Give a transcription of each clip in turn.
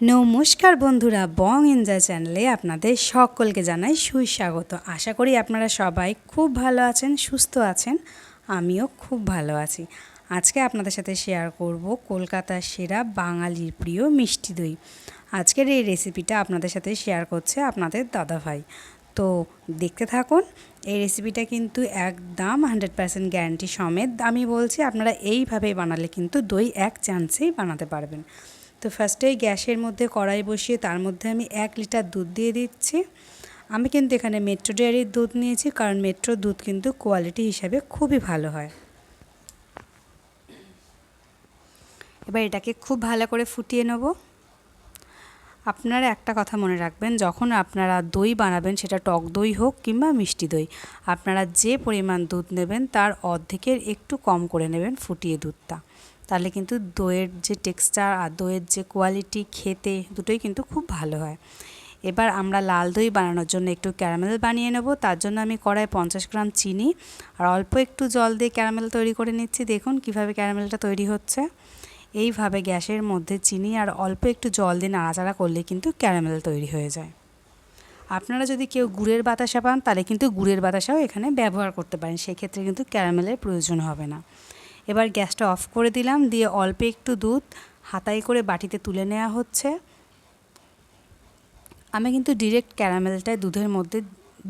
নমস্কার বন্ধুরা, বং এনজয় চ্যানেলে আপনাদের সকলকে জানাই সুস্বাগত। আশা করি আপনারা সবাই খুব ভালো আছেন, সুস্থ আছেন। আমিও খুব ভালো আছি। আজকে আপনাদের সাথে শেয়ার করব কলকাতার সেরা বাঙালির প্রিয় মিষ্টি দই। আজকের এই রেসিপিটা আপনাদের সাথে শেয়ার করছে আপনাদের দাদাভাই। তো দেখতে থাকুন। এই রেসিপিটা কিন্তু একদম 100% গ্যারান্টি সমেত আমি বলছি, আপনারা এইভাবেই বানালে কিন্তু দই এক চান্সেই বানাতে পারবেন। তো ফার্স্টেই গ্যাসের মধ্যে কড়াই বসিয়ে তার মধ্যে আমি 1 লিটার দুধ দিয়ে দিচ্ছি। আমি কিন্তু এখানে মেট্রো ডেয়ারির দুধ নিয়েছি, কারণ মেট্রোর দুধ কিন্তু কোয়ালিটি হিসাবে খুবই ভালো হয়। এবার এটাকে খুব ভালো করে ফুটিয়ে নেব। আপনারা একটা কথা মনে রাখবেন, যখন আপনারা দই বানাবেন, সেটা টক দই হোক কিংবা মিষ্টি দই, আপনারা যে পরিমাণ দুধ নেবেন তার অর্ধেকের একটু কম করে নেবেন ফুটিয়ে দুধটা। তাহলে কিন্তু দইয়ের যে টেক্সচার আর দইয়ের যে কোয়ালিটি, খেতে দুটোই কিন্তু খুব ভালো হয়। এবার আমরা লাল দই বানানোর জন্য একটু ক্যারামেল বানিয়ে নেব। তার জন্য আমি কড়াই 50 গ্রাম চিনি আর অল্প একটু জল দিয়ে ক্যারামেল তৈরি করে নিচ্ছি। দেখুন কিভাবে ক্যারামেলটা তৈরি হচ্ছে। এইভাবে গ্যাসের মধ্যে চিনি আর অল্প একটু জল দিয়ে নাড়াচাড়া করলে কিন্তু ক্যারামেল তৈরি হয়ে যায়। আপনারা যদি কেউ গুড়ের বাতাসা পান, তাহলে কিন্তু গুড়ের বাতাসাও এখানে ব্যবহার করতে পারেন, সেক্ষেত্রে কিন্তু ক্যারামেলের প্রয়োজন হবে না। এবার গ্যাসটা অফ করে দিলাম, দিয়ে অল্প একটু দুধ হাতায় করে বাটিতে তুলে নেওয়া হচ্ছে। আমি কিন্তু ডিরেক্ট ক্যারামেলটাই দুধের মধ্যে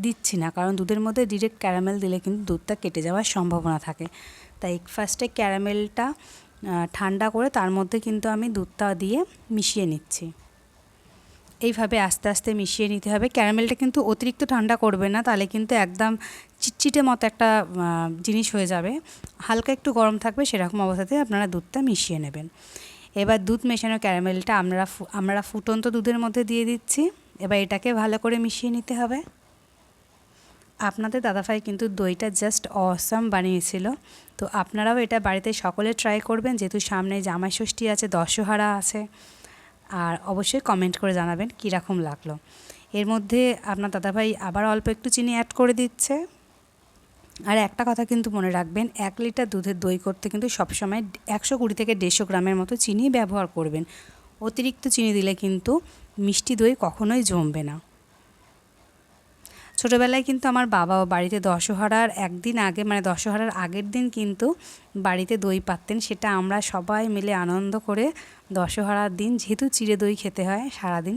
দিচ্ছি না, কারণ দুধের মধ্যে ডিরেক্ট ক্যারামেল দিলে কিন্তু দুধটা কেটে যাওয়ার সম্ভাবনা থাকে। তাই ফার্স্টে ক্যারামেলটা ঠান্ডা করে তার মধ্যে কিন্তু আমি দুধটা দিয়ে মিশিয়ে নিচ্ছি। এইভাবে আস্তে আস্তে মিশিয়ে নিতে হবে। ক্যারামেলটা কিন্তু অতিরিক্ত ঠান্ডা করবে না, তাহলে কিন্তু একদম চিটচিটে মতো একটা জিনিস হয়ে যাবে। হালকা একটু গরম থাকবে, সেরকম অবস্থাতে আপনারা দুধটা মিশিয়ে নেবেন। এবার দুধ মেশানো ক্যারামেলটা আমরা ফুটন্ত দুধের মধ্যে দিয়ে দিচ্ছি। এবার এটাকে ভালো করে মিশিয়ে নিতে হবে। আপনাদের দাদাভাই কিন্তু দইটা জাস্ট অসাম বানিয়েছিল। তো আপনারাও এটা বাড়িতে সকলে ট্রাই করবেন, যেহেতু সামনে জামাই ষষ্ঠী আছে, দশহারা আছে। আর অবশ্যই কমেন্ট করে জানাবেন কীরকম লাগলো। এর মধ্যে আপনার দাদাভাই আবার অল্প একটু চিনি অ্যাড করে দিচ্ছে। আর একটা কথা কিন্তু মনে রাখবেন, 1 লিটার দুধের দই করতে কিন্তু সবসময় 120 থেকে 150 গ্রামের মতো চিনি ব্যবহার করবেন। অতিরিক্ত চিনি দিলে কিন্তু মিষ্টি দই কখনোই জমবে না। ছোটোবেলায় কিন্তু আমার বাবাও বাড়িতে দশহারার একদিন আগে, মানে দশহারার আগের দিন কিন্তু বাড়িতে দই পাততেন। সেটা আমরা সবাই মিলে আনন্দ করে দশহারার দিন, যেহেতু চিড়ে দই খেতে হয় সারাদিন,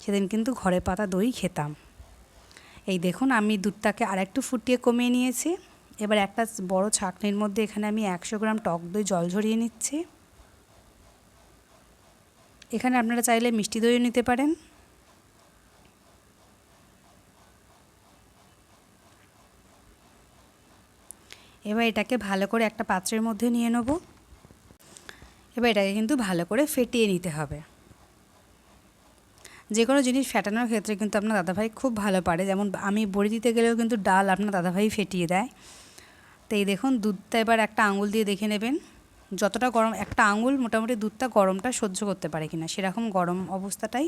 সেদিন কিন্তু ঘরে পাতা দই খেতাম। এই দেখুন, আমি দুধটাকে আরেকটু ফুটিয়ে কমিয়ে নিয়েছি। এবার একটা বড় ছাঁকনির মধ্যে এখানে আমি 100 গ্রাম টক দই জল ঝরিয়ে নিচ্ছি। এখানে আপনারা চাইলে মিষ্টি দইও নিতে পারেন। এবার এটাকে ভালো করে একটা পাত্রের মধ্যে নিয়ে নেব। এবার এটাকে কিন্তু ভালো করে ফেটিয়ে নিতে হবে। যে কোনো জিনিস ফেটানোর ক্ষেত্রে কিন্তু আপনার দাদাভাই খুব ভালো পারে। যেমন আমি বড়ি দিতে গেলেও কিন্তু ডাল আপনার দাদাভাই ফেটিয়ে দেয়। তো এই দেখুন, দুধটা এবার একটা আঙুল দিয়ে দেখে নেবেন যতটা গরম, একটা আঙুল মোটামুটি দুধটা গরমটা সহ্য করতে পারে কিনা, সেরকম গরম অবস্থাটাই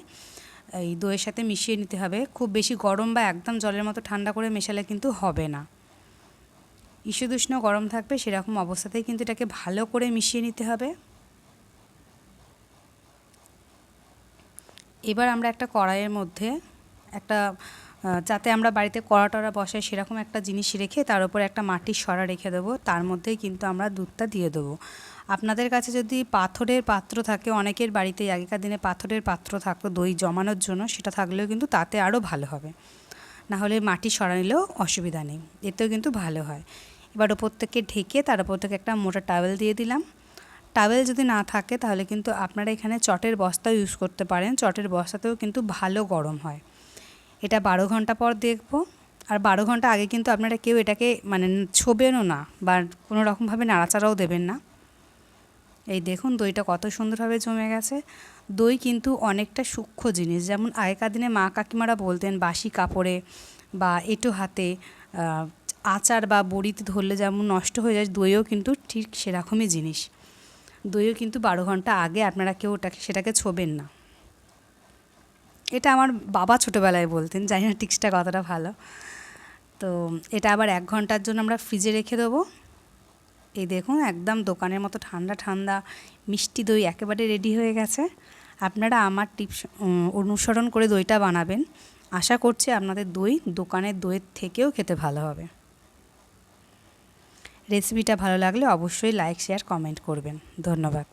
এই দইয়ের সাথে মিশিয়ে নিতে হবে। খুব বেশি গরম বা একদম জলের মতো ঠান্ডা করে মেশালে কিন্তু হবে না। ঈষদুষ্ণ গরম থাকবে, সেরকম অবস্থাতেই কিন্তু এটাকে ভালো করে মিশিয়ে নিতে হবে। এবার আমরা একটা কড়াইয়ের মধ্যে একটা যাতে আমরা বাড়িতে কড়া টড়া বসাই সেরকম একটা জিনিস রেখে তার উপরে একটা মাটির সরা রেখে দেবো। তার মধ্যেই কিন্তু আমরা দুধটা দিয়ে দেবো। আপনাদের কাছে যদি পাথরের পাত্র থাকে, অনেকের বাড়িতে আগেকার দিনে পাথরের পাত্র থাকতো দই জমানোর জন্য, সেটা থাকলেও কিন্তু তাতে আরও ভালো হবে। না হলে মাটির সরা নিলেও অসুবিধা নেই, এতেও কিন্তু ভালো হয়। এবার ওপর থেকে ঢেকে তার উপর থেকে একটা মোটা টাওয়েল দিয়ে দিলাম। টাওয়েল যদি না থাকে তাহলে কিন্তু আপনারা এখানে চটের বস্তাও ইউজ করতে পারেন। চটের বস্তাতেও কিন্তু ভালো গরম হয়। এটা 12 ঘন্টা পর দেখব। আর 12 ঘন্টা আগে কিন্তু আপনারা কেউ এটাকে মানে ছোবেনও না বা কোনো রকমভাবে নাড়াচাড়াও দেবেন না। এই দেখুন দইটা কত সুন্দরভাবে জমে গেছে। দই কিন্তু অনেকটা সূক্ষ্ম জিনিস। যেমন আগেকার দিনে মা কাকিমারা বলতেন, বাসি কাপড়ে বা এঁটো হাতে আচার বা বড়িতে ধরলে যেমন নষ্ট হয়ে যায়, দইও কিন্তু ঠিক সেরকমই জিনিস। দইও কিন্তু 12 ঘন্টা আগে আপনারা কেউ সেটাকে ছোবেন না। এটা আমার বাবা ছোটোবেলায় বলতেন, জানি না টিক্সটা কতটা ভালো। তো এটা আবার 1 ঘন্টার জন্য আমরা ফ্রিজে রেখে দেবো। এই দেখুন, একদম দোকানের মতো ঠান্ডা ঠান্ডা মিষ্টি দই একেবারে রেডি হয়ে গেছে। আপনারা আমার টিপস অনুসরণ করে দইটা বানাবেন। আশা করছি আপনাদের দই দোকানের দইয়ের থেকেও খেতে ভালো হবে। রেসিপিটা ভালো লাগলে অবশ্যই লাইক, শেয়ার, কমেন্ট করবেন। ধন্যবাদ।